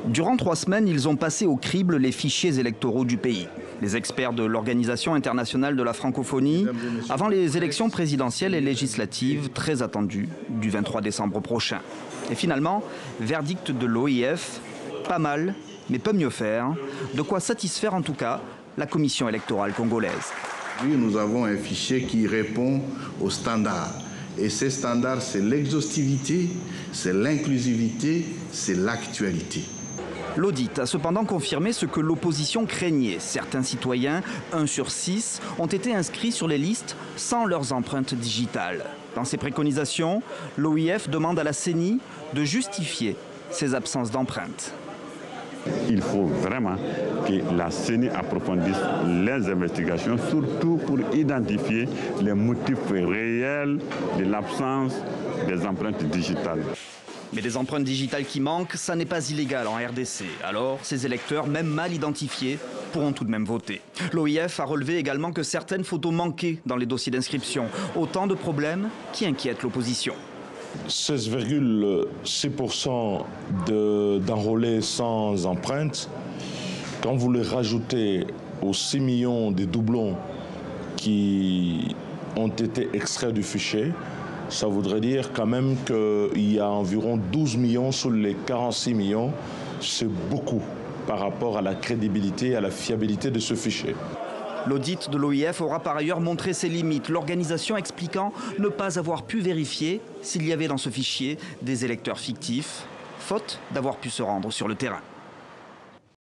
Durant 3 semaines, ils ont passé au crible les fichiers électoraux du pays. Les experts de l'Organisation internationale de la francophonie, avant les élections présidentielles et législatives très attendues du 23 décembre prochain. Et finalement, verdict de l'OIF, pas mal, mais peut mieux faire. De quoi satisfaire en tout cas la commission électorale congolaise. Oui, nous avons un fichier qui répond aux standards. Et ces standards, c'est l'exhaustivité, c'est l'inclusivité, c'est l'actualité. L'audit a cependant confirmé ce que l'opposition craignait. Certains citoyens, 1 sur 6, ont été inscrits sur les listes sans leurs empreintes digitales. Dans ses préconisations, l'OIF demande à la CENI de justifier ces absences d'empreintes. Il faut vraiment que la CENI approfondisse les investigations, surtout pour identifier les motifs réels de l'absence des empreintes digitales. Mais des empreintes digitales qui manquent, ça n'est pas illégal en RDC. Alors, ces électeurs, même mal identifiés, pourront tout de même voter. L'OIF a relevé également que certaines photos manquaient dans les dossiers d'inscription. Autant de problèmes qui inquiètent l'opposition. 16,6% d'enrôlés sans empreinte. Quand vous les rajoutez aux 6 millions de doublons qui ont été extraits du fichier, ça voudrait dire quand même qu'il y a environ 12 millions sur les 46 millions. C'est beaucoup par rapport à la crédibilité et à la fiabilité de ce fichier. L'audit de l'OIF aura par ailleurs montré ses limites, l'organisation expliquant ne pas avoir pu vérifier s'il y avait dans ce fichier des électeurs fictifs, faute d'avoir pu se rendre sur le terrain.